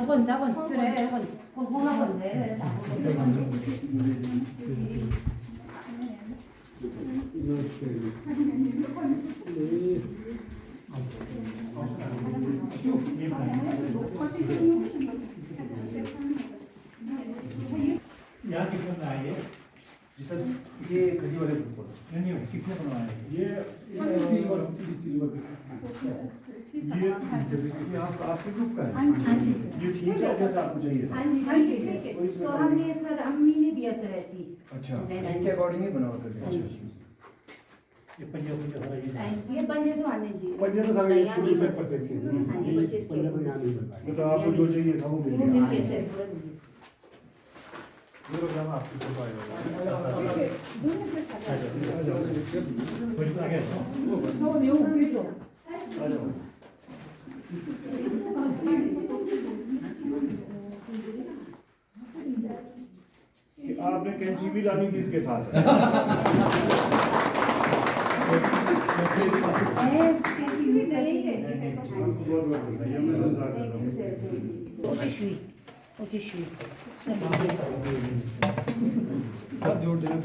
4번. 그래, 4번. 홍합은 돼. यहाँ कितना बनाया है? जी सर, ये गली वाले ग्रुप का नहीं कितना बनवाया है? ये आपके ग्रुप का है। हाँ जी ये ठीक है जैसा आपको चाहिए। हाँ जी ठीक है। तो हमने सर हमने दिया सर ऐसी। अच्छा, इनके अकॉर्डिंग ही बना हुआ सर। ये पंजाब ये पंजे तो आने जी। पंजे तो सारे पुलिस में परचेज किए थे। हाँ जी, परचेज किए। पंजे तो यहाँ नहीं बन पाए। मतलब आपको जो चाहिए था वो मिल वो मिल गया। गया सर पूरा मिल गया। ये लोग हम आपको तो पाएगा। आपने कैंची भी लानी थी इसके साथ। सब जोड़ देना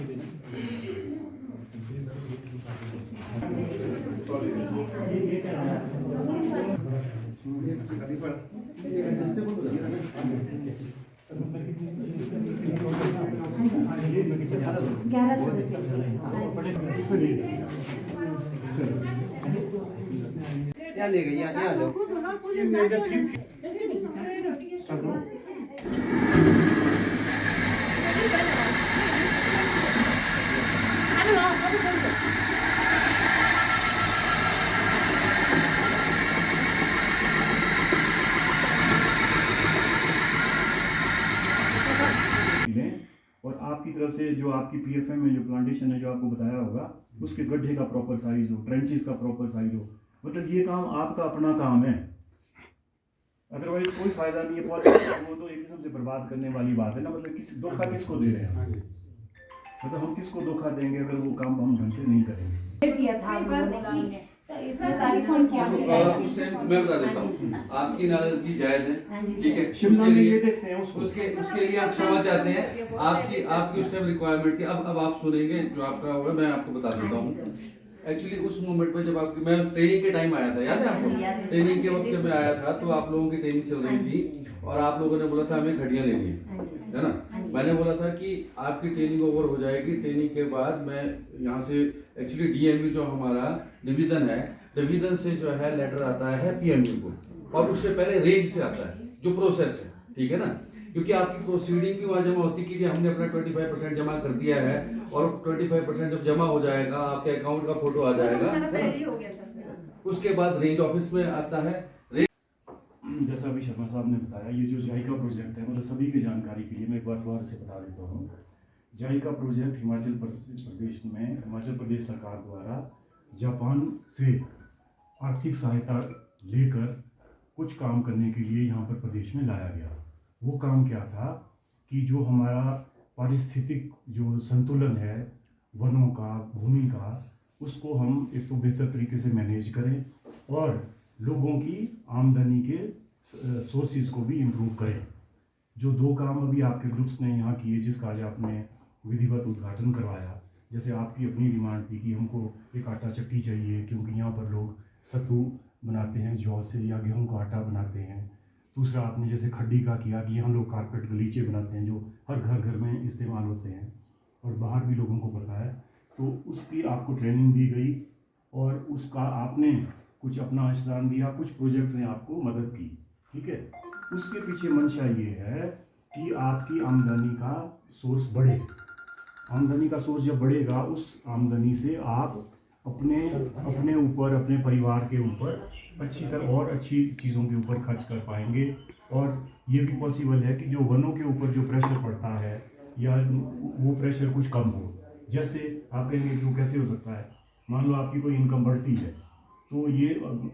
यहाँ ले गए, यहाँ आ जाओ। और आपकी तरफ से जो आपकी पीएफएम में जो प्लांटेशन है जो आपको बताया होगा उसके गड्ढे का प्रॉपर साइज हो, ट्रेंचेस का प्रॉपर साइज हो, मतलब ये काम आपका अपना काम है। अदरवाइज कोई फायदा नहीं है। वो तो एक किस्म से बर्बाद करने वाली बात है ना। मतलब किस धोखा किसको दे रहे हैं? मतलब हम किसको धोखा देंगे अगर वो काम हम ढंग से नहीं करेंगे। किया था उन्होंने कि इसमें तारीख कौन किया उस टाइम मैं बता देता हूँ, आपकी नाराजगी जायज है, ठीक है। शिमला उसके में ये लिए देखते हैं उसके लिए आप क्षमा चाहते हैं। आपकी उस टाइम रिक्वायरमेंट थी। अब आप सुनेंगे जो आपका होगा, मैं आपको बता देता हूँ। एक्चुअली उस मोमेंट में जब आपकी मैं ट्रेनिंग के टाइम आया था, याद है आपको? ट्रेनिंग के वक्त जब मैं आया था तो आप लोगों की ट्रेनिंग चल रही थी और आप लोगों ने बोला था हमें खड़ियाँ लेनी है ना। मैंने बोला था कि आपकी ट्रेनिंग ओवर हो जाएगी, ट्रेनिंग के बाद मैं यहाँ से एक्चुअली डीएमयू जो हमारा डिवीजन है, डिवीजन से जो है लेटर आता है पीएमयू को, और उससे पहले रेंज से आता है जो प्रोसेस है, ठीक है ना। क्योंकि आपकी प्रोसीडिंग भी वहाँ जमा होती है कि हमने अपना 25% जमा कर दिया है और 25% जब जमा हो जाएगा आपके अकाउंट का फोटो आ जाएगा, उसके बाद रेंज ऑफिस में आता है। जैसा अभी शर्मा साहब ने बताया, ये जो जायका प्रोजेक्ट है, मतलब सभी की जानकारी के लिए मैं एक बार दोबारा से बता देता हूँ। जायका प्रोजेक्ट हिमाचल प्रदेश सरकार द्वारा जापान से आर्थिक सहायता लेकर कुछ काम करने के लिए यहाँ पर प्रदेश में लाया गया। वो काम क्या था कि जो हमारा पारिस्थितिक जो संतुलन है वनों का, भूमि का, उसको हम एक तो बेहतर तरीके से मैनेज करें और लोगों की आमदनी के सोर्सेज को भी इम्प्रूव करें। जो 2 काम अभी आपके ग्रुप्स ने यहाँ किए, जिसका आज आपने विधिवत उद्घाटन करवाया, जैसे आपकी अपनी डिमांड थी कि हमको एक आटा चक्की चाहिए क्योंकि यहाँ पर लोग सत्तू बनाते हैं जौ से या गेहूं का आटा बनाते हैं। दूसरा आपने जैसे खड्डी का किया कि यहाँ लोग कारपेट गलीचे बनाते हैं जो हर घर में इस्तेमाल होते हैं और बाहर भी लोगों को पता है। तो उसकी आपको ट्रेनिंग दी गई और उसका आपने कुछ अपना अंशदान दिया, कुछ प्रोजेक्ट ने आपको मदद की, ठीक है। उसके पीछे मंशा ये है कि आपकी आमदनी का सोर्स बढ़े। आमदनी का सोर्स जब बढ़ेगा उस आमदनी से आप अपने ऊपर, अपने परिवार के ऊपर अच्छी तरह और अच्छी चीज़ों के ऊपर खर्च कर पाएंगे। और ये भी पॉसिबल है कि जो वनों के ऊपर जो प्रेशर पड़ता है या वो प्रेशर कुछ कम हो। जैसे आप कहेंगे कि वो कैसे हो सकता है, मान लो आपकी कोई इनकम बढ़ती है तो ये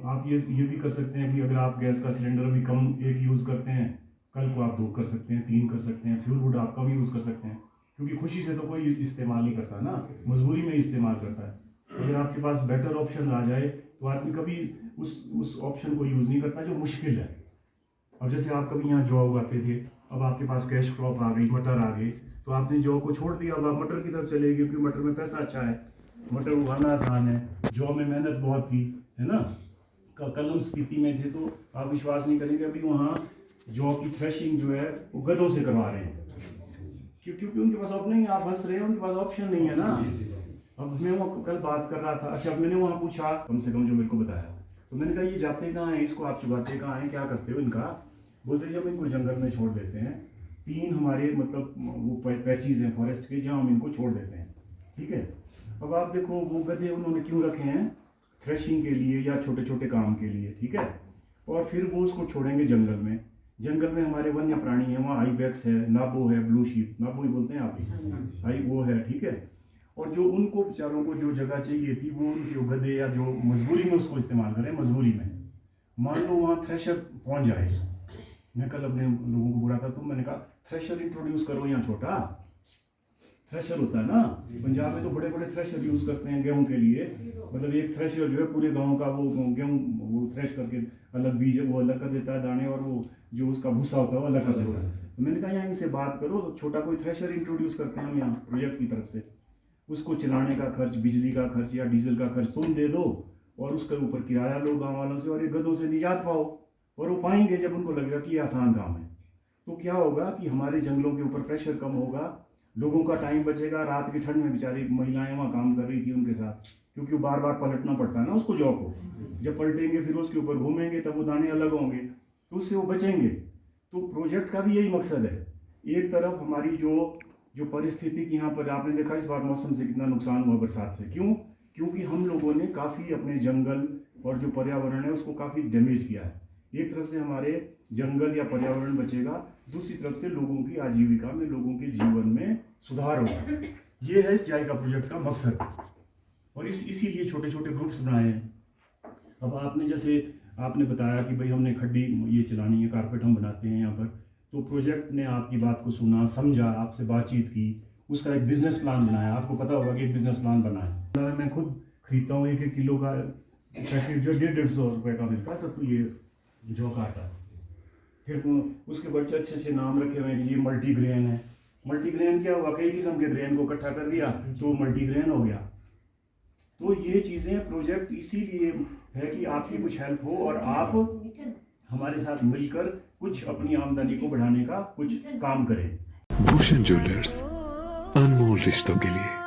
आप ये भी कर सकते हैं कि अगर आप गैस का सिलेंडर अभी कम एक यूज़ करते हैं, कल को आप 2 कर सकते हैं, 3 कर सकते हैं। फ्यूल वुड आप कम यूज़ कर सकते हैं क्योंकि खुशी से तो कोई इस्तेमाल नहीं करता ना, मजबूरी में इस्तेमाल करता है। अगर आपके पास बेटर ऑप्शन आ जाए तो आदमी कभी उस ऑप्शन को यूज़ नहीं करता जो मुश्किल है। अब जैसे आप कभी यहाँ जौ उगाते थे, अब आपके पास कैश क्रॉप आ गई, मटर आ गए, तो आपने जौ को छोड़ दिया, अब आप मटर की तरफ चले गए क्योंकि मटर में पैसा अच्छा है, मटर उगाना आसान है, जौ में मेहनत बहुत थी, है ना। कल हम स्पीति में थे तो आप विश्वास नहीं करेंगे, अभी वहाँ जौ की थ्रेशिंग जो है वो गधों से करवा रहे हैं, क्योंकि उनके पास ऑप्शन नहीं है, आप हंस रहे हैं, उनके पास ऑप्शन नहीं है ना। अब मैं वो कल बात कर रहा था, अच्छा मैंने वहाँ पूछा कम से कम जो मेरे को बताया, तो मैंने कहा ये जाते कहाँ हैं, इसको आप चुगाते कहाँ हैं, क्या करते हो इनका, बोलते जब इनको जंगल में छोड़ देते हैं, 3 हमारे मतलब वो पैचीज हैं फॉरेस्ट के जहाँ हम इनको छोड़ देते हैं, ठीक है। अब आप देखो वो गधे उन्होंने क्यों रखे हैं, थ्रेशिंग के लिए या छोटे छोटे काम के लिए, ठीक है। और फिर वो उसको छोड़ेंगे जंगल में, जंगल में हमारे वन्य प्राणी हैं, वहाँ आईबेक्स है, नाबो है, ब्लू शीप, नाबो ही बोलते हैं आप ही, आई वो है, ठीक है। और जो उनको बेचारों को जो जगह चाहिए थी वो उनके गधे या जो मजबूरी में उसको इस्तेमाल करें, मजबूरी में, मान लो वहाँ थ्रेशर पहुँच जाए, मैं कल अपने लोगों को बोला था, तो मैंने कहा थ्रेशर इंट्रोड्यूस करो, यहाँ छोटा थ्रेशर होता है ना, पंजाब में तो बड़े बड़े थ्रेशर यूज करते हैं गेहूं के लिए, मतलब एक थ्रेशर जो है पूरे गांव का वो गेहूं वो थ्रेश करके अलग बीज वो अलग कर देता है दाने, और वो जो उसका भूसा होता है वो अलग कर देता है। तो मैंने कहा यहाँ इनसे बात करो, तो छोटा कोई थ्रेशर इंट्रोड्यूस करते हैं हम यहाँ प्रोजेक्ट की तरफ से, उसको चलाने का खर्च, बिजली का खर्च या डीजल का खर्च तुम दे दो, और उसके ऊपर किराया लो गाँव वालों से, और ये गधों से निजात पाओ, और वो पाएंगे जब उनको लगेगा कि ये आसान काम है। तो क्या होगा कि हमारे जंगलों के ऊपर प्रेशर कम होगा, लोगों का टाइम बचेगा, रात की ठंड में बेचारी महिलाएं वहाँ काम कर रही थी उनके साथ, क्योंकि वो बार बार पलटना पड़ता है ना उसको जॉब को, जब पलटेंगे फिर उसके ऊपर घूमेंगे तब वो दाने अलग होंगे, तो उससे वो बचेंगे। तो प्रोजेक्ट का भी यही मकसद है, एक तरफ हमारी जो परिस्थिति यहाँ पर आपने देखा इस बार मौसम से कितना नुकसान हुआ बरसात से, क्यों, क्योंकि हम लोगों ने काफ़ी अपने जंगल और जो पर्यावरण है उसको काफ़ी डैमेज किया है। एक तरफ से हमारे जंगल या पर्यावरण बचेगा, दूसरी तरफ से लोगों की आजीविका में, लोगों के जीवन में सुधार होगा। ये है इस जायका प्रोजेक्ट का मकसद, और इसीलिए छोटे छोटे ग्रुप्स बनाए हैं। अब आपने जैसे आपने बताया कि भाई हमने खड्डी ये चलानी है, कारपेट हम बनाते हैं यहाँ पर, तो प्रोजेक्ट ने आपकी बात को सुना, समझा, आपसे बातचीत की, उसका एक बिजनेस प्लान बनाया। आपको पता होगा कि एक बिजनेस प्लान बना है, मैं खुद खरीदता हूँ 1-1 किलो का पैकेट जो 150-150 रुपये का मिलता है सब, तो ये जौ का आटा, फिर उसके बच्चे अच्छे अच्छे नाम रखे हुए हैं कि ये मल्टीग्रेन है। मल्टीग्रेन क्या हुआ, कई किस्म के ग्रेन को इकट्ठा कर दिया तो मल्टीग्रेन हो गया। तो ये चीज़ें प्रोजेक्ट इसीलिए है कि आपकी कुछ हेल्प हो और आप हमारे साथ मिलकर कुछ अपनी आमदनी को बढ़ाने का कुछ काम करें। भूषण ज्वेलर्स, अनमोल रिश्तों के लिए।